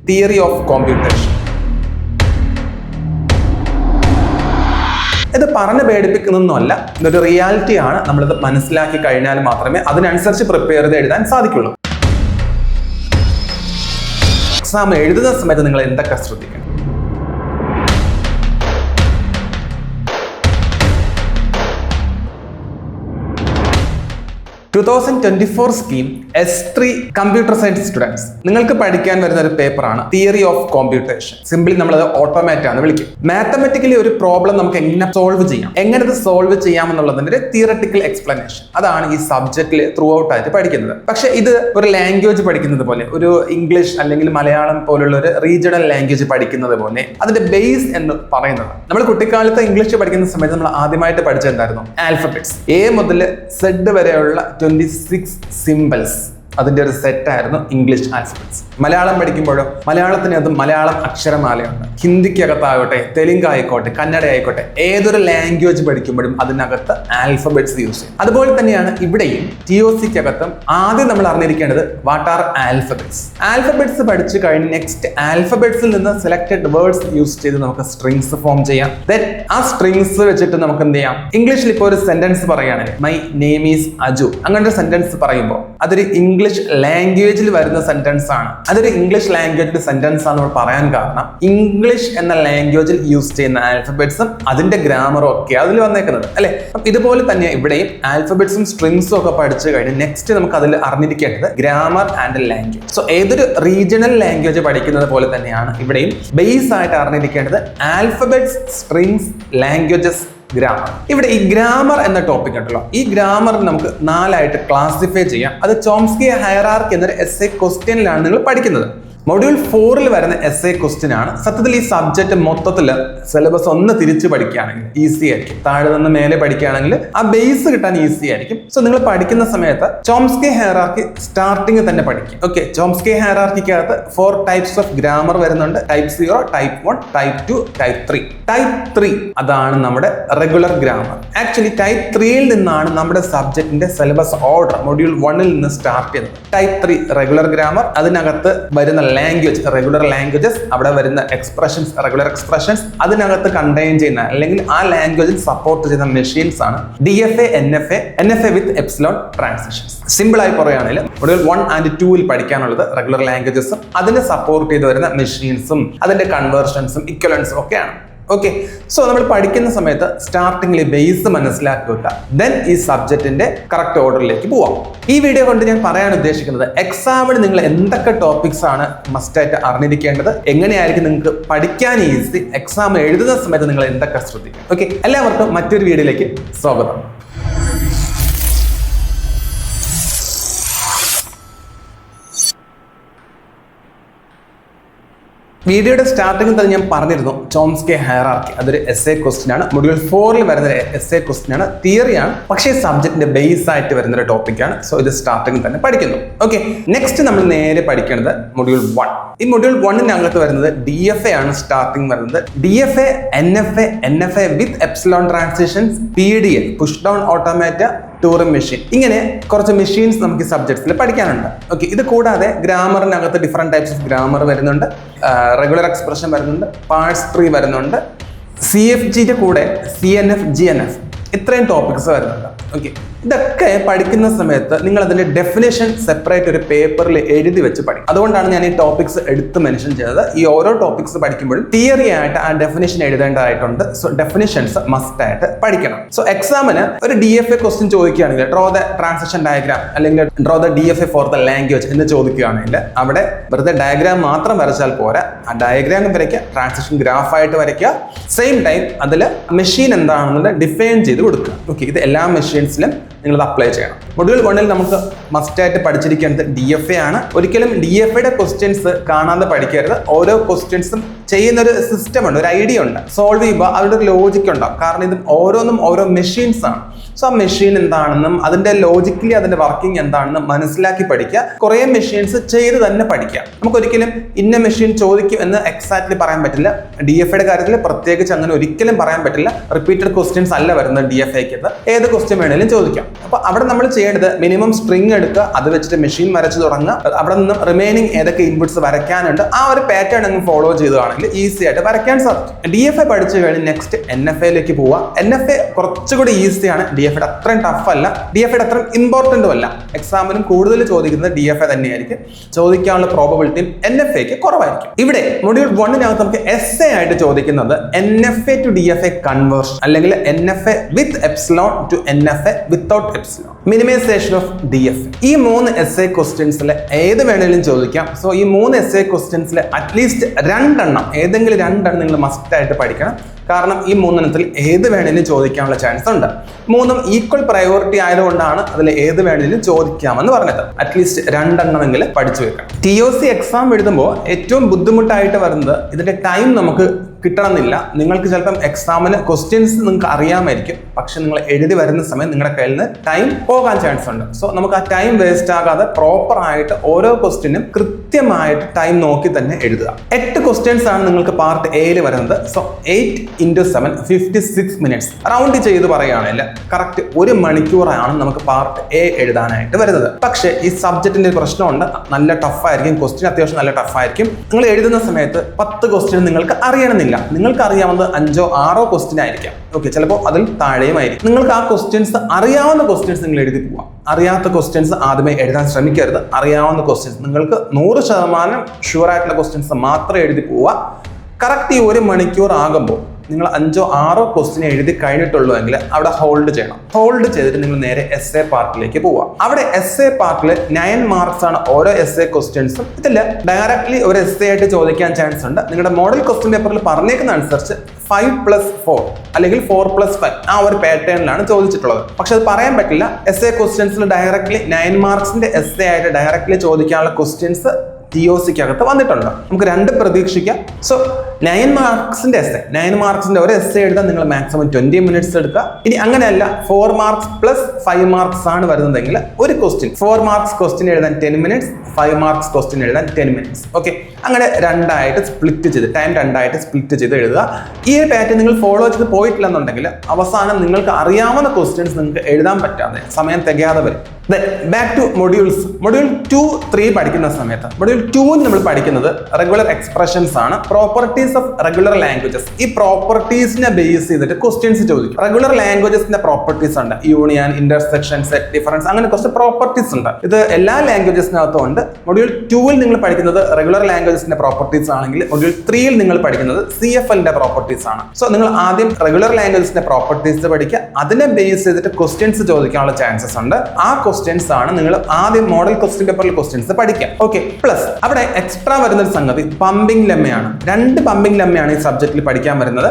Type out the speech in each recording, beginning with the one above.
Theory of കോമ്പ്യൂട്ടേഷൻ. ഇത് പറഞ്ഞ് പേടിപ്പിക്കുന്നൊന്നുമല്ല, ഇതൊരു റിയാലിറ്റിയാണ്. നമ്മളിത് മനസ്സിലാക്കി കഴിഞ്ഞാൽ മാത്രമേ അതിനനുസരിച്ച് പ്രിപ്പയർ ചെയ്ത് എഴുതാൻ സാധിക്കുള്ളൂ. എക്സാം എഴുതുന്ന സമയത്ത് നിങ്ങൾ എന്തൊക്കെ ശ്രദ്ധിക്കണം? 2024 scheme S3 computer science students നിങ്ങൾക്ക് പഠിക്കാൻ വരുന്ന ഒരു പേപ്പറാണ് തിയറി ഓഫ് കോമ്പ്യൂട്ടേഷൻ. സിംപ്ലി നമ്മളത് ഓട്ടോമാറ്റ് ആണ് വിളിക്കും. മാത്തമെറ്റിക്കലി ഒരു പ്രോബ്ലം നമുക്ക് എങ്ങനെ സോൾവ് ചെയ്യാം, എങ്ങനെ ഇത് സോൾവ് ചെയ്യാം എന്നുള്ളതിന്റെ ഒരു തിയററ്റിക്കൽ എക്സ്പ്ലനേഷൻ, അതാണ് ഈ സബ്ജക്റ്റിൽ ത്രൂ ഔട്ട് ആയിട്ട് പഠിക്കുന്നത്. പക്ഷെ ഇത് ഒരു ലാംഗ്വേജ് പഠിക്കുന്നത് പോലെ, ഒരു ഇംഗ്ലീഷ് അല്ലെങ്കിൽ മലയാളം പോലുള്ള ഒരു റീജിയണൽ ലാംഗ്വേജ് പഠിക്കുന്നത് പോലെ അതിന്റെ ബേസ് എന്ന് പറയുന്നത്, നമ്മൾ കുട്ടിക്കാലത്ത് ഇംഗ്ലീഷ് പഠിക്കുന്ന സമയത്ത് നമ്മൾ ആദ്യമായിട്ട് പഠിച്ചെന്തായിരുന്നു? ആൽഫബറ്റ്സ്. A മുതൽ Z വരെയുള്ള 26 സിംബൽസ്, അതിന്റെ ഒരു സെറ്റ് ആയിരുന്നു ഇംഗ്ലീഷ് ആൽഫബറ്റ്സ്. മലയാളം പഠിക്കുമ്പോഴോ മലയാളത്തിനകത്ത് മലയാളം അക്ഷരമാലയുണ്ട്. ഹിന്ദിക്കകത്താകട്ടെ, തെലുങ്ക് ആയിക്കോട്ടെ, കന്നഡ ആയിക്കോട്ടെ, ഏതൊരു ലാംഗ്വേജ് പഠിക്കുമ്പോഴും അതിനകത്ത് ആൽഫബറ്റ്സ് യൂസ് ചെയ്യും. അതുപോലെ തന്നെയാണ് ഇവിടെയും TOCക്കകത്തും ആദ്യം നമ്മൾ അറിഞ്ഞിരിക്കേണ്ടത് വാട്ട് ആർ ആൽഫബറ്റ്സ്. ആൽഫബറ്റ്സ് പഠിച്ചു കഴിഞ്ഞ് നെക്സ്റ്റ് ആൽഫബറ്റ്സിൽ നിന്ന് സെലക്ടഡ് വേർഡ്സ് യൂസ് ചെയ്ത് നമുക്ക് സ്ട്രിങ്സ് ഫോം ചെയ്യാം. ദെൻ ആ സ്ട്രിങ്സ് വെച്ചിട്ട് നമുക്ക് എന്ത് ചെയ്യാം? ഇംഗ്ലീഷിൽ ഇപ്പോൾ ഒരു സെന്റൻസ് പറയുകയാണെങ്കിൽ മൈ നെയിം ഈസ് അജു, അങ്ങനെ ഒരു സെന്റൻസ് പറയുമ്പോൾ അതൊരു ഇംഗ്ലീഷ് ലാംഗ്വേജിൽ വരുന്ന സെന്റൻസ് ആണ്. അതൊരു ഇംഗ്ലീഷ് ലാംഗ്വേജിൽ സെന്റൻസ് ആണ് നമ്മൾ പറയാൻ കാരണം ഇംഗ്ലീഷ് എന്ന ലാംഗ്വേജിൽ യൂസ് ചെയ്യുന്ന ആൽഫബറ്റ്സും അതിന്റെ ഗ്രാമറും ഒക്കെ അതിൽ വന്നേക്കുന്നത് അല്ലെ. അപ്പം ഇതുപോലെ തന്നെ ഇവിടെയും ആൽഫബറ്റ്സും സ്ട്രിങ്സും ഒക്കെ പഠിച്ചു കഴിഞ്ഞ് നെക്സ്റ്റ് നമുക്ക് അതിൽ അറിഞ്ഞിരിക്കേണ്ടത് ഗ്രാമർ ആൻഡ് ലാംഗ്വേജ്. സോ ഏതൊരു റീജിയണൽ ലാംഗ്വേജ് പഠിക്കുന്നത് പോലെ തന്നെയാണ് ഇവിടെയും ബേസ് ആയിട്ട് അറിഞ്ഞിരിക്കേണ്ടത് ആൽഫബറ്റ്സ്, സ്ട്രിങ്സ്, ലാംഗ്വേജസ്, ഗ്രാമർ. ഇവിടെ ഈ ഗ്രാമർ എന്ന ടോപ്പിക് ഉണ്ടല്ലോ, ഈ ഗ്രാമർ നമുക്ക് 4 ആയിട്ട് ക്ലാസിഫൈ ചെയ്യാം. അത് ചോംസ്കി ഹയറാർക്കി എന്നൊരു essay ക്വസ്റ്റ്യനിലാണ് നിങ്ങൾ പഠിക്കുന്നത്. മൊഡ്യൂൾ 4 വരുന്ന essay ക്വസ്റ്റ്യൻ ആണ്. സത്യത്തിൽ ഈ സബ്ജക്ട് മൊത്തത്തിൽ സിലബസ് ഒന്ന് തിരിച്ച് പഠിക്കുകയാണെങ്കിൽ ഈസി ആയിരിക്കും. താഴെ നിന്ന് മേലെ പഠിക്കുകയാണെങ്കിൽ ആ ബേസ് കിട്ടാൻ ഈസി ആയിരിക്കും. സോ നിങ്ങൾ പഠിക്കുന്ന സമയത്ത് ചോംസ്കി ഹയറാർക്കി സ്റ്റാർട്ടിങ് തന്നെ പഠിക്കും. ഓക്കെ, ചോംസ്കി ഹയറാർക്കിക്കകത്ത് 4 ടൈപ്സ് ഓഫ് ഗ്രാമർ വരുന്നുണ്ട്. Type 0, type 1, type 2, type 3. Type 3 അതാണ് നമ്മുടെ റെഗുലർ ഗ്രാമർ. ആക്ച്വലി ടൈപ്പ് 3യിൽ നിന്നാണ് നമ്മുടെ സബ്ജക്റ്റിന്റെ സിലബസ് ഓർഡർ മൊഡ്യൂൾ 1ൽ നിന്ന് സ്റ്റാർട്ട് ചെയ്തത്. ടൈപ്പ് 3 റെഗുലർ ഗ്രാമർ, അതിനകത്ത് വരുന്ന ലാംഗ്വേജ് റെഗുലർ ലാംഗ്വേജസ്, അവിടെ വരുന്ന എക്സ്പ്രഷൻസ് റെഗുലർ എക്സ്പ്രഷൻസ്, അതിനകത്ത് കണ്ടെയ്ൻ ചെയ്യുന്ന അല്ലെങ്കിൽ ആ ലാംഗ്വേജിൽ സപ്പോർട്ട് ചെയ്യുന്ന മെഷീൻസ് ആണ് DFA, NFA with epsilon transitions. Simple ആയി പറയുകയാണെങ്കിൽ മൊഡ്യൂൾ 1 and 2ൽ പഠിക്കാനുള്ളത് റെഗുലർ ലാംഗ്വേജസും അതിനെ സപ്പോർട്ട് ചെയ്ത് വരുന്ന മെഷീൻസും അതിന്റെ കൺവേർഷൻസും ഇക്വലൻസും ഒക്കെയാണ്. ഓക്കെ, സോ നമ്മൾ പഠിക്കുന്ന സമയത്ത് സ്റ്റാർട്ടിംഗിൽ ബേസ് മനസ്സിലാക്കി വെക്കുക. ദെൻ ഈ സബ്ജക്റ്റിന്റെ കറക്റ്റ് ഓർഡറിലേക്ക് പോവാം. ഈ വീഡിയോ കൊണ്ട് ഞാൻ പറയാൻ ഉദ്ദേശിക്കുന്നത് എക്സാമിന് നിങ്ങൾ എന്തൊക്കെ ടോപ്പിക്സ് ആണ് മസ്റ്റായിട്ട് അറിഞ്ഞിരിക്കേണ്ടത്, എങ്ങനെയായിരിക്കും നിങ്ങൾക്ക് പഠിക്കാൻ ഈസി, എക്സാം എഴുതുന്ന സമയത്ത് നിങ്ങൾ എന്തൊക്കെ ശ്രദ്ധിക്കും. ഓക്കെ, എല്ലാവർക്കും മറ്റൊരു വീഡിയോയിലേക്ക് സ്വാഗതം. വീഡിയോയുടെ സ്റ്റാർട്ടിങ്ങിൽ തന്നെ ഞാൻ പറഞ്ഞിരുന്നു ചോംസ്കി ഹയറാർക്കി അതൊരു essay ക്വസ്റ്റ്യൻ ആണ്. മൊഡ്യൂൾ 4ൽ വരുന്ന essay ക്വസ്റ്റ്യൻ ആണ്, തിയറിയാണ്, പക്ഷേ സബ്ജക്റ്റിന്റെ ബേസ് ആയിട്ട് വരുന്ന ഒരു ടോപ്പിക്കാണ്. സോ ഇത് സ്റ്റാർട്ടിങ്ങിൽ തന്നെ പഠിക്കുന്നു. ഓക്കെ, നെക്സ്റ്റ് നമ്മൾ നേരെ പഠിക്കേണ്ടത് മൊഡ്യൂൾ 1. ഈ മൊഡ്യൂൾ 1-നകത്ത് വരുന്നത് DFA ആണ് സ്റ്റാർട്ടിങ് വരുന്നത്. DFA, NFA with epsilon transitions, PDL push down automata, Turing machine, ഇങ്ങനെ കുറച്ച് മെഷീൻസ് നമുക്ക് ഈ സബ്ജക്ട്സിൽ പഠിക്കാനുണ്ട്. ഓക്കെ, ഇത് കൂടാതെ ഗ്രാമറിനകത്ത് ഡിഫറെന്റ് ടൈപ്സ് ഓഫ് ഗ്രാമർ വരുന്നുണ്ട്, റെഗുലർ എക്സ്പ്രഷൻ വരുന്നുണ്ട്, പാർട്സ് 3 വരുന്നുണ്ട്, CFGയുടെ കൂടെ CNF, GNF, ഇത്രയും ടോപ്പിക്സ് വരുന്നുണ്ട്. ഓക്കെ, ഇതൊക്കെ പഠിക്കുന്ന സമയത്ത് നിങ്ങൾ അതിന്റെ ഡെഫിനേഷൻ സെപ്പറേറ്റ് ഒരു പേപ്പറിൽ എഴുതി വെച്ച് പഠിക്കും. അതുകൊണ്ടാണ് ഞാൻ ഈ ടോപ്പിക്സ് എടുത്ത് മെൻഷൻ ചെയ്തത്. ഈ ഓരോ ടോപ്പിക്സ് പഠിക്കുമ്പോഴും തിയറി ആയിട്ട് ആ ഡെഫിനേഷൻ എഴുതേണ്ടതായിട്ടുണ്ട്. സോ ഡെഫിനേഷൻസ് മസ്റ്റ് ആയിട്ട് പഠിക്കണം. സോ എക്സാമിന് ഒരു DFA ക്വസ്റ്റ്യൻ ചോദിക്കുകയാണെങ്കിൽ ഡ്രോ ദ ട്രാൻസിഷൻ ഡയഗ്രാം അല്ലെങ്കിൽ draw the DFA for the language എന്ന് ചോദിക്കുകയാണെങ്കിൽ അവിടെ വെറുതെ ഡയഗ്രാം മാത്രം വരച്ചാൽ പോരാ, ആ ഡയഗ്രാം വരയ്ക്കുക, ട്രാൻസിഷൻ ഗ്രാഫായിട്ട് വരയ്ക്കുക, സെയിം ടൈം അതിൽ മെഷീൻ എന്താണെന്ന് ഡിഫൈൻ ചെയ്ത് കൊടുക്കുക. ഓക്കെ, ഇത് എല്ലാ മെഷീൻസിലും നിങ്ങൾ അപ്ലൈ ചെയ്യണം. മൊഡ്യൂൾ 1ൽ നമുക്ക് മസ്റ്റായിട്ട് പഠിച്ചിരിക്കേണ്ടത് DFA ആണ്. ഒരിക്കലും DFAയുടെ ക്വസ്റ്റ്യൻസ് കാണാതെ പഠിക്കരുത്. ഓരോ ക്വസ്റ്റ്യൻസും ചെയ്യുന്ന ഒരു സിസ്റ്റം ഉണ്ട്, ഒരു ഐഡിയ ഉണ്ട്, സോൾവ് ചെയ്യുമ്പോൾ അവരുടെ ഒരു ലോജിക് ഉണ്ടാവും. കാരണം ഇത് ഓരോന്നും ഓരോ മെഷീൻസ് ആണ്. സോ ആ മെഷീൻ എന്താണെന്നും അതിന്റെ ലോജിക്കലി അതിന്റെ വർക്കിംഗ് എന്താണെന്നും മനസ്സിലാക്കി പഠിക്കുക. കുറെ മെഷീൻസ് ചെയ്ത് തന്നെ പഠിക്കാം. നമുക്ക് ഒരിക്കലും ഇന്ന മെഷീൻ ചോദിക്കും എന്ന് എക്സാക്ട്ലി പറയാൻ പറ്റില്ല. DFAയുടെ കാര്യത്തിൽ പ്രത്യേകിച്ച് അങ്ങനെ ഒരിക്കലും പറയാൻ പറ്റില്ല. റിപ്പീറ്റഡ് ക്വസ്റ്റ്യൻസ് അല്ല വരുന്നത് DFAക്ക്. ഏത് ക്വസ്റ്റ്യൻ വേണേലും ചോദിക്കാം. അപ്പൊ അവിടെ നമ്മൾ ചെയ്യേണ്ടത് മിനിമം സ്ട്രിങ് എടുക്കുക, അത് വെച്ചിട്ട് മെഷീൻ വരച്ചു തുടങ്ങുക. അവിടെ നിന്നും റിമൈനിങ് ഏതൊക്കെ ഇൻപുട്സ് വരയ്ക്കാനുണ്ട് ആ ഒരു പാറ്റേൺ അങ്ങ് ഫോളോ ചെയ്തതാണെങ്കിൽ ഈസി ആയിട്ട് വരയ്ക്കാൻ സാധിക്കും. DFA പഠിച്ചു കഴിഞ്ഞ് നെക്സ്റ്റ് NFAയിലേക്ക് പോവുക. NFA കുറച്ചുകൂടി ഈസിയാണ്. DFAയുടെ അത്രയും ടഫ് അല്ല, DFAയുടെ അത്രയും ഇമ്പോർട്ടന്റും അല്ല. എക്സാമിനും കൂടുതൽ ചോദിക്കുന്നത് DFA തന്നെയായിരിക്കും. ചോദിക്കാനുള്ള പ്രോബബിലിറ്റിയും NFAക്ക് കുറവായിരിക്കും. ഇവിടെ മൊഡ്യൂൾ 1-നകത്ത് നമുക്ക് essay ആയിട്ട് ചോദിക്കുന്നത് NFA to DFA കൺവേർഷൻ, അല്ലെങ്കിൽ NFA with epsilon to NFA without epsilon, minimization of DFA. ഈ 3 essay ക്വസ്റ്റ്യൻസിൽ ഏത് വേണേലും ചോദിക്കാം. സോ ഈ 3 essay ക്വസ്റ്റ്യൻസിൽ അറ്റ്ലീസ്റ്റ് 2 എണ്ണം, ഏതെങ്കിലും 2 എണ്ണം നിങ്ങൾ മസ്റ്റ് ആയിട്ട് പഠിക്കണം. കാരണം ഈ 3 എണ്ണത്തിൽ ഏത് വേണേലും ചോദിക്കാനുള്ള ചാൻസ് ഉണ്ട്. 3ഉം ഈക്വൽ പ്രയോറിറ്റി ആയതുകൊണ്ടാണ് അതിൽ ഏത് വേണേലും ചോദിക്കാമെന്ന് പറഞ്ഞത്. അറ്റ്ലീസ്റ്റ് 2 എണ്ണമെങ്കിലും പഠിച്ചു വെക്കണം. TOC എക്സാം എഴുതുമ്പോൾ ഏറ്റവും ബുദ്ധിമുട്ടായിട്ട് വരുന്നത് ഇതിന്റെ ടൈം നമുക്ക് കിട്ടണമെന്നില്ല. നിങ്ങൾക്ക് ചിലപ്പം എക്സാമിന് ക്വസ്റ്റ്യൻസ് നിങ്ങൾക്ക് അറിയാമായിരിക്കും, പക്ഷെ നിങ്ങൾ എഴുതി വരുന്ന സമയം നിങ്ങളുടെ കയ്യിൽ നിന്ന് ടൈം പോകാൻ ചാൻസ് ഉണ്ട്. സോ നമുക്ക് ആ ടൈം വേസ്റ്റ് ആകാതെ പ്രോപ്പർ ആയിട്ട് ഓരോ ക്വസ്റ്റ്യനും കൃത്യമായിട്ട് ടൈം നോക്കി തന്നെ എഴുതുക. 8 ക്വസ്റ്റ്യൻസ് ആണ് നിങ്ങൾക്ക് പാർട്ട് എയിൽ വരുന്നത്. സോ 8 × 7 56 മിനിറ്റ്സ് റൗണ്ട് ചെയ്ത് പറയുകയാണെങ്കിൽ കറക്റ്റ് 1 മണിക്കൂറാണ് നമുക്ക് പാർട്ട് എ എഴുതാനായിട്ട് വരുന്നത്. പക്ഷേ ഈ സബ്ജക്റ്റിന്റെ പ്രശ്നമുണ്ട്, നല്ല ടഫായിരിക്കും. ക്വസ്റ്റ്യൻ അത്യാവശ്യം നല്ല ടഫായിരിക്കും. നിങ്ങൾ എഴുതുന്ന സമയത്ത് 10 ക്വസ്റ്റ്യൻ നിങ്ങൾക്ക് അറിയണമെന്നില്ല. നിങ്ങൾക്ക് അറിയാവുന്നത് 5 or 6 ക്വസ്റ്റ്യൻ ആയിരിക്കാം. ഓക്കെ, ചിലപ്പോൾ അതിൽ താഴെയുമായിരിക്കും. നിങ്ങൾക്ക് ആ ക്വസ്റ്റ്യൻസ് അറിയാവുന്ന ക്വസ്റ്റ്യൻസ് നിങ്ങൾ എഴുതി പോവാം. അറിയാത്ത ക്വസ്റ്റ്യൻസ് ആദ്യമേ എഴുതാൻ ശ്രമിക്കരുത്. അറിയാവുന്ന ക്വസ്റ്റ്യൻസ് നിങ്ങൾക്ക് 100% ഷുവർ ആയിട്ടുള്ള ക്വസ്റ്റ്യൻസ് മാത്രമേ എഴുതി പോവുക. കറക്റ്റ് ഈ 1 മണിക്കൂർ ആകുമ്പോൾ നിങ്ങൾ 5 or 6 ക്വസ്റ്റ്യൻ എഴുതി കഴിഞ്ഞിട്ടുള്ളൂ എങ്കിൽ അവിടെ ഹോൾഡ് ചെയ്യണം. ഹോൾഡ് ചെയ്തിട്ട് നിങ്ങൾ നേരെ essay പാർട്ടിലേക്ക് പോവുക. അവിടെ essay പാർട്ടിൽ 9 മാർക്സ് ആണ് ഓരോ essay ക്വസ്റ്റ്യൻസും. ഇതിൽ ഡയറക്ട്ലി ഒരു essay ആയിട്ട് ചോദിക്കാൻ ചാൻസ് ഉണ്ട്. നിങ്ങളുടെ മോഡൽ ക്വസ്റ്റ്യൻ പേപ്പറിൽ പറഞ്ഞേക്കുന്ന അനുസരിച്ച് 5+4 അല്ലെങ്കിൽ 4+5 ആ ഒരു പാറ്റേണിലാണ് ചോദിച്ചിട്ടുള്ളത്. പക്ഷെ അത് പറയാൻ പറ്റില്ല. essay ക്വസ്റ്റ്യൻസിൽ ഡയറക്ട്ലി 9 മാർക്സിന്റെ essay ആയിട്ട് ഡയറക്ട്ലി ചോദിക്കാനുള്ള ക്വസ്റ്റ്യൻസ് TOCക്കകത്ത് വന്നിട്ടുണ്ട്. നമുക്ക് 2 പ്രതീക്ഷിക്കാം. സോ 9 മാർക്സിന്റെ essay, 9 മാർക്സിന്റെ ഒരു essay എഴുതാൻ നിങ്ങൾ മാക്സിമം 20 മിനിറ്റ്സ് എടുക്കുക. ഇനി അങ്ങനെയല്ല 4 മാർക്സ് പ്ലസ് 5 മാർക്സ് ആണ് വരുന്നതെങ്കിൽ ഒരു ക്വസ്റ്റ്യൻ 4 മാർക്സ് ക്വസ്റ്റ്യൻ എഴുതാൻ 10 മിനിറ്റ്സ്, 5 മാർക്സ് ക്വസ്റ്റ്യൻ എഴുതാൻ 10 മിനിറ്റ്സ്. ഓക്കെ, അങ്ങനെ 2ആയിട്ട് സ്പ്ലിറ്റ് ചെയ്ത് ടൈം 2ആയിട്ട് സ്പ്ലിറ്റ് ചെയ്ത് എഴുതുക. ഈ പാറ്റേൺ നിങ്ങൾ ഫോളോ ചെയ്ത് പോയിട്ടില്ലെന്നുണ്ടെങ്കിൽ അവസാനം നിങ്ങൾക്ക് അറിയാവുന്ന ക്വസ്റ്റ്യൻസ് നിങ്ങൾക്ക് എഴുതാൻ പറ്റാതെ സമയം തികയാതെ വരും. Back to modules. മൊഡ്യൂൾ 2, 3 പഠിക്കുന്ന സമയത്ത് മൊഡ്യൂൾ 2 നമ്മൾ പഠിക്കുന്നത് റെഗുലർ എക്സ്പ്രഷൻസ് ആണ്, പ്രോപ്പർട്ടീസ് ഓഫ് റെഗുലർ ലാംഗ്വേജസ്. ഈ പ്രോപ്പർട്ടീസിനെ ബേസ് ചെയ്തിട്ട് ക്വസ്റ്റ്യൻസ് ചോദിക്കും. റെഗുലർ ലാംഗ്വേജസിന്റെ പ്രോപ്പർട്ടീസ് ഉണ്ട്, യൂണിയൻ, ഇന്റർസെക്ഷൻ, സെറ്റ്, ഡിഫറൻസ്, അങ്ങനെ കുറച്ച് പ്രോപ്പർട്ടീസ് ഉണ്ട്. ഇത് എല്ലാ ലാംഗ്വേജസിനകത്തും ഉണ്ട്. മൊഡ്യൂൾ 2 നിങ്ങൾ പഠിക്കുന്നത് റെഗുലർ ലാംഗ്വേജസിന്റെ പ്രോപ്പർട്ടീസ് ആണെങ്കിൽ മൊഡ്യൂൾ 3 നിങ്ങൾ പഠിക്കുന്നത് CFLന്റെ പ്രോപ്പർട്ടീസ് ആണ്. സോ നിങ്ങൾ ആദ്യം റെഗുലർ ലാംഗ്വേജസിന്റെ പ്രോപ്പർട്ടീസ് പഠിക്കുക. അതിനെ ബേസ് ചെയ്തിട്ട് ക്വസ്റ്റ്യൻസ് ചോദിക്കാനുള്ള ചാൻസസ് ഉണ്ട്. ആ ക്വസ്റ്റ്യൻസ് ആണ് നിങ്ങൾ ആദ്യം മോഡൽ ക്വസ്റ്റ്യൻ പേപ്പറിൽ ക്വസ്റ്റ്യൻസ് പഠിക്കുക. ഓക്കെ, പ്ലസ് അവിടെ എക്സ്ട്രാ വരുന്ന ഒരു സംഗതി പമ്പിംഗ് ലെമ്മയാണ്. 2 പമ്പിംഗ് ലെമ്മയാണ് ഈ സബ്ജക്റ്റിൽ പഠിക്കാൻ വരുന്നത്.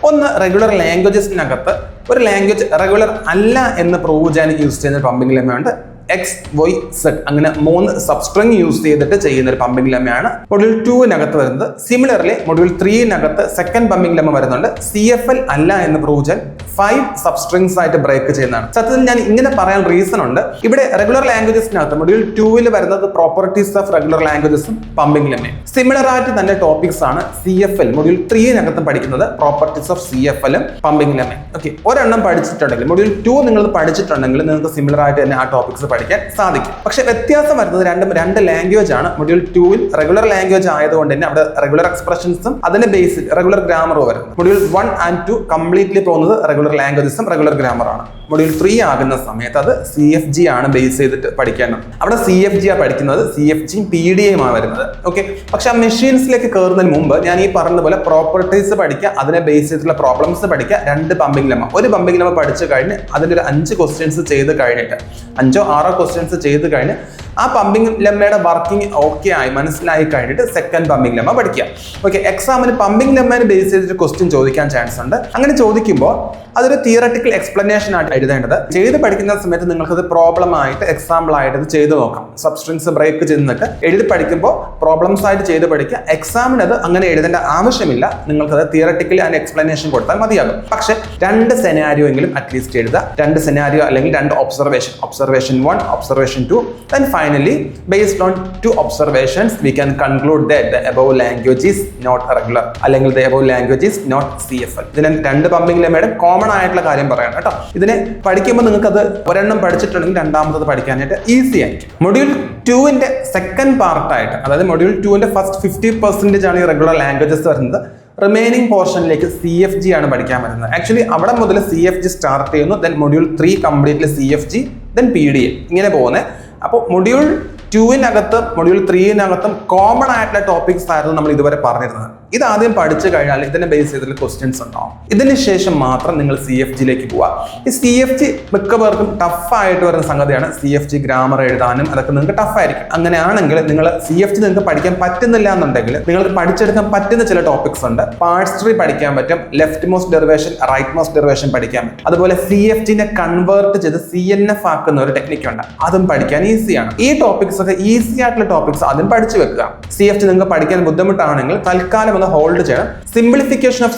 ഒന്ന്, റെഗുലർ ലാംഗ്വേജസിനകത്ത് ഒരു ലാംഗ്വേജ് റെഗുലർ അല്ല എന്ന് പ്രൂവ് ചെയ്യാൻ യൂസ് ചെയ്യുന്ന പമ്പിംഗ് ലെമ്മയുണ്ട്. X, Y, Z അങ്ങനെ 3 സബ്സ്ട്രിങ് യൂസ് ചെയ്തിട്ട് ചെയ്യുന്ന ഒരു പമ്പിംഗ് ലെമ്മയാണ് മൊഡ്യൂൾ 2-നകത്ത് വരുന്നത്. സിമിലർലി മൊഡ്യൂൾ 3-നകത്ത് സെക്കൻഡ് പമ്പിംഗ് ലെമ്മ വരുന്നുണ്ട്. CFL അല്ല എന്ന് പ്രൂവ് ചെയ്യാൻ 5 സബ്സ്ട്രിങ്സ് ആയിട്ട് ബ്രേക്ക് ചെയ്യുന്നതാണ്. സത്യത്തിൽ ഞാൻ ഇങ്ങനെ പറയാൻ റീസൺ ഉണ്ട്. ഇവിടെ റെഗുലർ ലാംഗ്വേജസിനകത്ത് മൊഡ്യൂൾ 2-ൽ വരുന്നത് പ്രോപ്പർട്ടീസ് ഓഫ് റെഗുലർ ലാംഗ്വേജസും പമ്പിംഗ് ലെമ്മയും. സിമിലർ ആയിട്ട് തന്നെ ടോപ്പിക്സ് ആണ് CFL മൊഡ്യൂൾ 3-നകത്ത് പഠിക്കുന്നത്, പ്രോപ്പർട്ടീസ് ഓഫ് CFLും പമ്പിംഗ് ലെമ്മയും. ഓക്കെ, ഒരെണ്ണം പഠിച്ചിട്ടുണ്ടെങ്കിൽ മൊഡ്യൂൾ 2 നിങ്ങൾ പഠിച്ചിട്ടുണ്ടെങ്കിൽ നിങ്ങൾക്ക് സിമിലർ ആയിട്ട് തന്നെ ആ ടോപ്പിക്സ് പഠിക്കാൻ സാധിക്കും. പക്ഷെ വ്യത്യാസം വരുന്നത് 2 ലാംഗ്വേജ് ആണ്. മൊഡ്യൂൾ 2-ൽ റെഗുലർ ലാംഗ്വേജ് ആയതുകൊണ്ട് തന്നെ അവിടെ റെഗുലർ എക്സ്പ്രഷൻസും അതിന്റെ ബേസിൽ റെഗുലർ ഗ്രാമറും വരും. മൊഡ്യൂൾ 1 and 2 കംപ്ലീറ്റ്ലി പോകുന്നത് റെഗുലർ ലാംഗ്വേജസും റെഗുലർ ഗ്രാമർ ആണ്. മൊഡ്യൂൾ 3 ആകുന്ന സമയത്ത് അത് CFG ആണ് ബേസ് ചെയ്തിട്ട് പഠിക്കാനും. അവിടെ CFG ആണ് പഠിക്കുന്നത്, CFGയും PDയും ആണ് വരുന്നത്. ഓക്കെ, പക്ഷെ ആ മെഷീൻസിലേക്ക് കയറുന്നതിന് മുമ്പ് ഞാൻ ഈ പറഞ്ഞതുപോലെ പ്രോപ്പർട്ടീസ് പഠിക്കുക, അതിനെ ബേസ് ചെയ്തിട്ടുള്ള പ്രോബ്ലംസ് പഠിക്കുക. 2 പമ്പിംഗ് ലെമ്മ, ഒരു പമ്പിംഗ് ലെമ്മ പഠിച്ചു കഴിഞ്ഞ് അതിന്റെ ഒരു 5 ക്വസ്റ്റ്യൻസ് ചെയ്ത് കഴിഞ്ഞിട്ട് 5 or 6 ക്വസ്റ്റ്യൻസ് ചെയ്ത് കഴിഞ്ഞ് ആ പമ്പിംഗ് ലെമ്മയുടെ വർക്കിംഗ് ഓക്കെ ആയി മനസ്സിലായി കഴിഞ്ഞിട്ട് സെക്കൻഡ് പമ്പിംഗ് ലെമ്മ പഠിക്കുക. ഓക്കെ, എക്സാമിന് പമ്പിംഗ് ലെമ്മയെ ബേസ് ചെയ്തിട്ട് ക്വസ്റ്റ്യൻ ചോദിക്കാൻ ചാൻസ് ഉണ്ട്. അങ്ങനെ ചോദിക്കുമ്പോൾ അതൊരു തിയററ്റിക്കൽ എക്സ്പ്ലനേഷൻ ആയിട്ട് എഴുതേണ്ടത്. ചെയ്ത് പഠിക്കുന്ന സമയത്ത് നിങ്ങൾക്കത് പ്രോബ്ലം ആയിട്ട് എക്സാമ്പിൾ ആയിട്ട് അത് ചെയ്ത് നോക്കാം. സബ്സ്ട്രിങ്സ് ബ്രേക്ക് ചെയ്തിട്ട് എഴുതി പഠിക്കുമ്പോൾ പ്രോബ്ലംസ് ആയിട്ട് ചെയ്ത് പഠിക്കുക. എക്സാമിന് അത് അങ്ങനെ എഴുതേണ്ട ആവശ്യമില്ല. നിങ്ങൾക്കത് തിയററ്റിക്കലി അതിന് എക്സ്പ്ലനേഷൻ കൊടുത്താൽ മതിയാകും. പക്ഷെ 2 സെനാരിയോ എങ്കിലും അറ്റ്ലീസ്റ്റ് എഴുതുക. 2 സെനാരിയോ അല്ലെങ്കിൽ 2 observation, observation 1, observation 2, then finally based on 2 observations we can conclude that the above language is not regular അല്ലെങ്കിൽ the above language is not CFL. ഇതിനെ 2 പമ്പിംഗ് ലെമ്മയുടെ കോമൺ ആയിട്ടുള്ള കാര്യം പറയണം കേട്ടോ. ഇതിനെ പഠിക്കുമ്പോൾ നിങ്ങൾക്ക് അത് ഒരെണ്ണം പഠിച്ചിട്ടുണ്ടെങ്കിൽ രണ്ടാമത്തത് പഠിക്കാനായിട്ട് ഈസി ആയിരിക്കും. മൊഡ്യൂൾ 2ന്റെ സെക്കൻഡ് പാർട്ടായിട്ട്, അതായത് മൊഡ്യൂൾ 2ന്റെ ഫസ്റ്റ് 50% ആണ് ഈ റെഗുലർ ലാംഗ്വേജസ് വരുന്നത്. റിമൈനിങ് പോർഷനിലേക്ക് CFG ആണ് പഠിക്കാൻ വരുന്നത്. ആക്ച്വലി അവിടെ മുതൽ CFG സ്റ്റാർട്ട് ചെയ്യുന്നു. Then module 3 completely CFG, then PDA ഇങ്ങനെ പോകുന്നത്. അപ്പോൾ മൊഡ്യൂൾ 2-നകത്തും മൊഡ്യൂൾ 3-നകത്തും കോമൺ ആയിട്ടുള്ള ടോപ്പിക്സ് ആയിരുന്നു നമ്മൾ ഇതുവരെ പറഞ്ഞിരുന്നത്. ഇത് ആദ്യം പഠിച്ചു കഴിഞ്ഞാൽ ഇതിനെ ബേസ് ചെയ്തിട്ടുള്ള ക്വസ്റ്റ്യൻസ് ഉണ്ടാവും. ഇതിന് ശേഷം മാത്രം നിങ്ങൾ CFG-ലേക്ക് പോവുക. ഈ CFG മിക്കവർക്കും ടഫായിട്ട് വരുന്ന സംഗതിയാണ്. CFG ഗ്രാമർ എഴുതാനും അതൊക്കെ നിങ്ങൾക്ക് ടഫായിരിക്കും. അങ്ങനെയാണെങ്കിൽ നിങ്ങൾ CFG നിങ്ങൾക്ക് പഠിക്കാൻ പറ്റുന്നില്ല എന്നുണ്ടെങ്കിൽ നിങ്ങൾക്ക് പഠിച്ചെടുക്കാൻ പറ്റുന്ന ചില ടോപ്പിക്സ് ഉണ്ട്. പാർട്സ് ട്രീ പഠിക്കാൻ പറ്റും, left most derivation, right most derivation പഠിക്കാൻ പറ്റും. അതുപോലെ CFG-നെ കൺവേർട്ട് ചെയ്ത് CNF ആക്കുന്ന ഒരു ടെക്നിക്ക് ഉണ്ട്, അതും പഠിക്കാൻ ഈസിയാണ്. ഈ ടോപ്പിക്സ് ഒക്കെ ഈസി ആയിട്ടുള്ള ടോപ്പിക്സ് ആദ്യം പഠിച്ചു വെക്കുക. CFG നിങ്ങൾക്ക് പഠിക്കാൻ ബുദ്ധിമുട്ടാണെങ്കിൽ തൽക്കാലം ഒന്ന് ഹോൾഡ് ചെയ്യണം. സിംപ്ലിഫിക്കേഷൻ ഓഫ്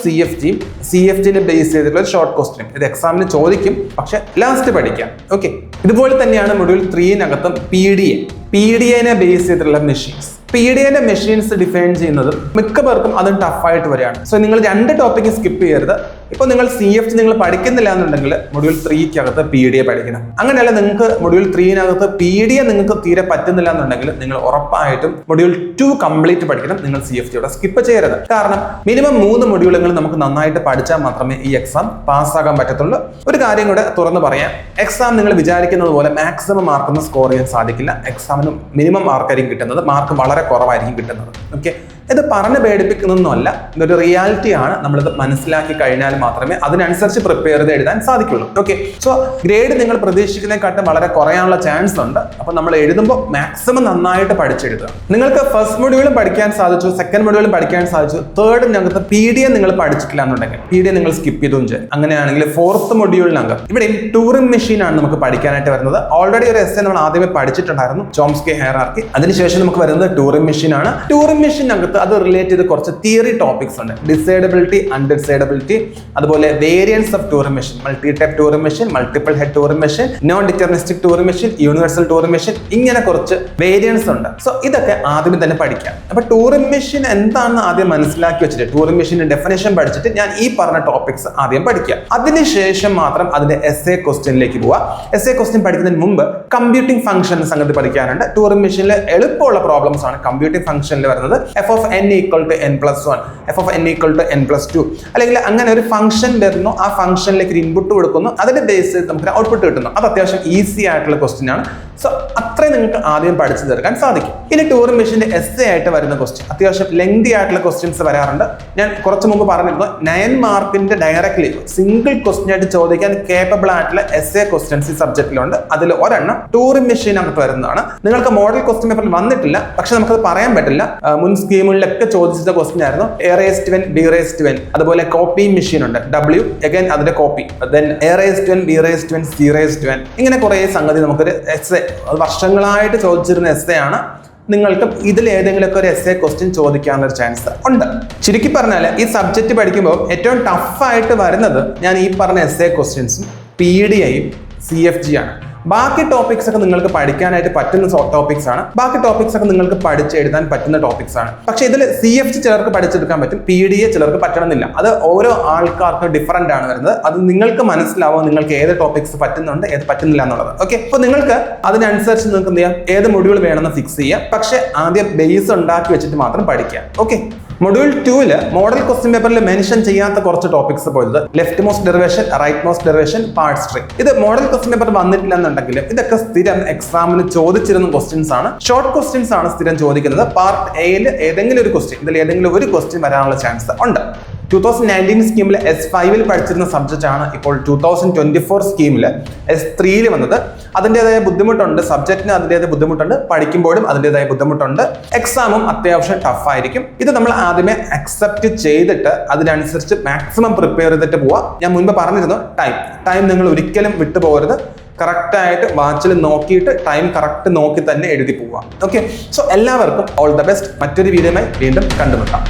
CFG-നെ ബേസ് ചെയ്തിട്ടുള്ള ഒരു ഷോർട്ട് ക്വസ്റ്റ്യൻ, ഇത് എക്സാമിന് ചോദിക്കും, പക്ഷെ ലാസ്റ്റ് പഠിക്കാം. ഓക്കെ, ഇതുപോലെ തന്നെയാണ് മൊഡ്യൂൾ 3-നകത്തും PDA-നെ ബേസ് ചെയ്തിട്ടുള്ള മെഷീൻസ്. PDA-ന്റെ മെഷീൻസ് ഡിഫൈൻ ചെയ്യുന്നത് മിക്ക പേർക്കും അതും ടഫായിട്ട് വരികയാണ്. സോ നിങ്ങൾ 2 ടോപ്പിക്ക് സ്കിപ്പ് ചെയ്യരുത്. ഇപ്പോൾ നിങ്ങൾ CFG നിങ്ങൾ പഠിക്കുന്നില്ല എന്നുണ്ടെങ്കിൽ മൊഡ്യൂൾ 3-കകത്ത് PDA പഠിക്കണം. അങ്ങനെയല്ല, നിങ്ങൾക്ക് മൊഡ്യൂൾ 3-നകത്ത് PDA നിങ്ങൾക്ക് തീരെ പറ്റുന്നില്ല എന്നുണ്ടെങ്കിൽ നിങ്ങൾ ഉറപ്പായിട്ടും മൊഡ്യൂൾ 2 കംപ്ലീറ്റ് പഠിക്കണം. നിങ്ങൾ CFG-യോടെ സ്കിപ്പ് ചെയ്യരുത്. കാരണം മിനിമം 3 മൊഡ്യൂളുകൾ നമുക്ക് നന്നായിട്ട് പഠിച്ചാൽ മാത്രമേ ഈ എക്സാം പാസ്സാകാൻ പറ്റത്തുള്ളൂ. ഒരു കാര്യം കൂടെ തുറന്നു പറയാം, എക്സാം നിങ്ങൾ വിചാരിക്കുന്നത് പോലെ മാക്സിമം മാർക്കൊന്നും സ്കോർ ചെയ്യാൻ സാധിക്കില്ല. എക്സാമിന് മിനിമം മാർക്കായിരിക്കും കിട്ടുന്നത്, മാർക്ക് വളരെ കുറവായിരിക്കും കിട്ടുന്നത്. ഓക്കെ, ഇത് പറഞ്ഞ് പേടിപ്പിക്കുന്നൊന്നുമല്ല, ഇതൊരു റിയാലിറ്റി ആണ്. നമ്മളിത് മനസ്സിലാക്കി കഴിഞ്ഞാൽ മാത്രമേ അതിനനുസരിച്ച് പ്രിപ്പയർ ചെയ്ത് എഴുതാൻ സാധിക്കുള്ളൂ. ഓക്കെ, സോ ഗ്രേഡ് നിങ്ങൾ പ്രതീക്ഷിക്കുന്നതിനെക്കാട്ടും വളരെ കുറയാനുള്ള ചാൻസ് ഉണ്ട്. അപ്പോൾ നമ്മൾ എഴുതുമ്പോൾ മാക്സിമം നന്നായിട്ട് പഠിച്ചെഴുതുക. നിങ്ങൾക്ക് ഫസ്റ്റ് മൊഡ്യൂളും പഠിക്കാൻ സാധിച്ചു, സെക്കൻഡ് മൊഡ്യൂളും പഠിക്കാൻ സാധിച്ചു, തേർഡിനകത്ത് PDA നിങ്ങൾ പഠിച്ചിട്ടില്ല എന്നുണ്ടെങ്കിൽ PDA നിങ്ങൾ സ്കിപ്പ് ചെയ്തും ചെയ്യും. അങ്ങനെയാണെങ്കിൽ 4th മൊഡ്യൂളിനകത്ത് ഇവിടെ ടൂറിംഗ് മെഷീൻ ആണ് നമുക്ക് പഠിക്കാനായിട്ട് വരുന്നത്. ഓൾറെഡി ഒരു എസ്സേ നമ്മൾ ആദ്യമേ പഠിച്ചിട്ടുണ്ടായിരുന്നു, ചോംസ്കി ഹൈറാർക്കി. അതിനുശേഷം നമുക്ക് വരുന്നത് ടൂറിംഗ് മെഷീൻ ആണ്. ടൂറിംഗ് മെഷീനകത്ത് അത് റിലേറ്റ് ചെയ്ത് കുറച്ച് തിയറി ടോപ്പിക്സ് ഉണ്ട്. ഡിസൈഡബിലിറ്റി, അൺഡിസൈഡബിലിറ്റി, അതുപോലെ variants of Turing machine, multi type Turing machine, multiple head Turing machine, non deterministic Turing machine, universal Turing machine, ഇങ്ങനെ കുറച്ച് വേരിയൻസ് ഉണ്ട്. സോ ഇതൊക്കെ ആദ്യമേ തന്നെ പഠിക്കാം. അപ്പൊ ടൂറിംഗ് മെഷീൻ എന്താണെന്ന് ആദ്യം മനസ്സിലാക്കി വെച്ചിട്ട് ടൂറിംഗ് മെഷീന്റെ ഡെഫിനേഷൻ പഠിച്ചിട്ട് ഞാൻ ഈ പറഞ്ഞ ടോപ്പിക്സ് ആദ്യം പഠിക്കാം. അതിനുശേഷം മാത്രം അതിന്റെ എസ്സേ ക്വസ്റ്റ്യനിലേക്ക് പോവാം. എസ്സേ ക്വസ്റ്റ്യൻ പഠിക്കുന്നതിന് മുമ്പ് കമ്പ്യൂട്ടിംഗ് ഫംഗ്ഷൻ സംഗതി പഠിക്കാനുണ്ട്. ടൂറിംഗ് മെഷീനിൽ എളുപ്പമുള്ള പ്രോബ്ലംസ് ആണ് കമ്പ്യൂട്ടിംഗ് ഫംഗ്ഷനിൽ വരുന്നത്. f of n equal to n+1, f of n equal to n+2, അല്ലെങ്കിൽ അങ്ങനെ ഒരു ഫംഗ്ഷൻ വരുന്നു, ആ ഫംഗ്ഷനിലേക്ക് ഒരു ഇൻപുട്ട് കൊടുക്കുന്നു, അതിന്റെ ബേസ് ചെയ്ത് നമുക്ക് ഔട്ട്പുട്ട് കിട്ടുന്നു. അത് അത്യാവശ്യം ഈസി ആയിട്ടുള്ള ക്വസ്റ്റ്യൻ ആണ്. സോ അത്രയും നിങ്ങൾക്ക് ആദ്യം പഠിച്ചു തീർക്കാൻ സാധിക്കും. ഇനി ടൂറിംഗ് മെഷീന്റെ എസ്സേ ആയിട്ട് വരുന്ന ക്വസ്റ്റ്യൻ അത്യാവശ്യം ലെങ്തി ആയിട്ടുള്ള ക്വസ്റ്റ്യൻസ് വരാറുണ്ട്. ഞാൻ കുറച്ച് മുമ്പ് പറഞ്ഞിരുന്നു 9 മാർക്കിന്റെ ഡയറക്ട്ലി സിംഗിൾ ക്വസ്റ്റ്യൻ ആയിട്ട് ചോദിക്കാൻ കേപ്പബിൾ ആയിട്ടുള്ള എസ്സേ ക്വസ്റ്റ്യൻസ് ഈ സബ്ജക്റ്റിലുണ്ട്. അതിൽ ഒരെണ്ണം ടൂറിംഗ് മെഷീനകത്ത് വരുന്നതാണ്. നിങ്ങൾക്ക് മോഡൽ ക്വസ്റ്റ്യൻ പേപ്പറിൽ വന്നിട്ടില്ല, പക്ഷെ നമുക്കത് പറയാൻ പറ്റില്ല. മുൻ സ്കീമുകളിലൊക്കെ ചോദിച്ച ക്വസ്റ്റ്യൻ ആയിരുന്നു. A⁻n, B⁻n, അതുപോലെ കോപ്പി മെഷീൻ ഉണ്ട്, W അഗൈൻ അതിന്റെ copy, then A⁻n, B⁻n, C⁻n, ഇങ്ങനെ കുറെ സംഗതി നമുക്കൊരു എസ്സേ വർഷങ്ങളായിട്ട് ചോദിച്ചിരുന്ന എസ്സേ ആണ്. നിങ്ങൾക്ക് ഇതിൽ ഏതെങ്കിലുമൊക്കെ ഒരു എസ്സേ ക്വസ്റ്റ്യൻ ചോദിക്കാനുള്ള ചാൻസ് ഉണ്ട്. ചുരുക്കി പറഞ്ഞാൽ ഈ സബ്ജക്ട് പഠിക്കുമ്പോൾ ഏറ്റവും ടഫായിട്ട് വരുന്നത് ഞാൻ ഈ പറഞ്ഞ എസ്സേ ക്വസ്റ്റ്യൻസും PDA-യും CFG ആണ്. ബാക്കി ടോപ്പിക്സ് ഒക്കെ നിങ്ങൾക്ക് പഠിക്കാനായിട്ട് പറ്റുന്ന ടോപ്പിക്സ് ആണ്. ബാക്കി ടോപ്പിക്സ് ഒക്കെ നിങ്ങൾക്ക് പഠിച്ചെഴുതാൻ പറ്റുന്ന ടോപ്പിക്സ് ആണ്. പക്ഷെ ഇതിൽ CFG ചിലർക്ക് പഠിച്ചെടുക്കാൻ പറ്റും, PDA ചിലർക്ക് പറ്റണമെന്നില്ല. അത് ഓരോ ആൾക്കാർക്ക് ഡിഫറൻ്റ് ആണ് വരുന്നത്. അത് നിങ്ങൾക്ക് മനസ്സിലാവും നിങ്ങൾക്ക് ഏത് ടോപ്പിക്സ് പറ്റുന്നുണ്ട്, ഏത് പറ്റുന്നില്ല എന്നുള്ളത്. ഓക്കെ, അപ്പോൾ നിങ്ങൾക്ക് അതിനനുസരിച്ച് നിങ്ങൾക്ക് എന്ത് ചെയ്യാം, ഏത് മൊഡ്യൂൾ വേണമെന്ന് ഫിക്സ് ചെയ്യാം. പക്ഷെ ആദ്യം ബേസ് ഉണ്ടാക്കി വെച്ചിട്ട് മാത്രം പഠിക്കാം. ഓക്കെ, മൊഡ്യൂൾ 2-ല് മോഡൽ ക്വസ്റ്റ്യൻ പേപ്പറിൽ മെൻഷൻ ചെയ്യാത്ത കുറച്ച് ടോപ്പിക്സ് പോയത് left most derivation, right most derivation, parse tree. ഇത് മോഡൽ ക്വസ്റ്റ്യൻ പേപ്പർ വന്നിട്ടില്ല എന്നുണ്ടെങ്കിൽ ഇതൊക്കെ സ്ഥിരം എക്സാമിന് ചോദിച്ചിരുന്ന ക്വസ്റ്റ്യൻസ് ആണ്. ഷോർട്ട് ക്വസ്റ്റ്യൻസ് ആണ് സ്ഥിരം ചോദിക്കുന്നത്. പാർട്ട് A-ൽ ഏതെങ്കിലും ഒരു ക്വസ്റ്റ്യൻ, ഇതിൽ ഏതെങ്കിലും ഒരു ക്വസ്റ്റ്യൻ വരാനുള്ള ചാൻസ് ഉണ്ട്. 2019 സ്കീമിൽ S5 പഠിച്ചിരുന്ന സബ്ജക്റ്റ് ആണ് ഇപ്പോൾ 2024 സ്കീമിൽ S3 വന്നത്. അതിൻ്റെതായ ബുദ്ധിമുട്ടുണ്ട്, സബ്ജക്റ്റിന് അതിൻ്റെതായ ബുദ്ധിമുട്ടുണ്ട്, പഠിക്കുമ്പോഴും അതിൻ്റെതായ ബുദ്ധിമുട്ടുണ്ട്, എക്സാമും അത്യാവശ്യം ടഫ് ആയിരിക്കും. ഇത് നമ്മൾ ആദ്യമേ അക്സെപ്റ്റ് ചെയ്തിട്ട് അതിനനുസരിച്ച് മാക്സിമം പ്രിപ്പയർ ചെയ്തിട്ട് പോവാം. ഞാൻ മുൻപ് പറഞ്ഞിരുന്നു ടൈം നിങ്ങൾ ഒരിക്കലും വിട്ടുപോകരുത്. കറക്റ്റായിട്ട് വാച്ചിൽ നോക്കിയിട്ട് ടൈം കറക്റ്റ് നോക്കി തന്നെ എഴുതി പോവാം. ഓക്കെ, സോ എല്ലാവർക്കും ഓൾ ദ ബെസ്റ്റ്. മറ്റൊരു വീഡിയോയുമായി വീണ്ടും കണ്ടുമുട്ടാം.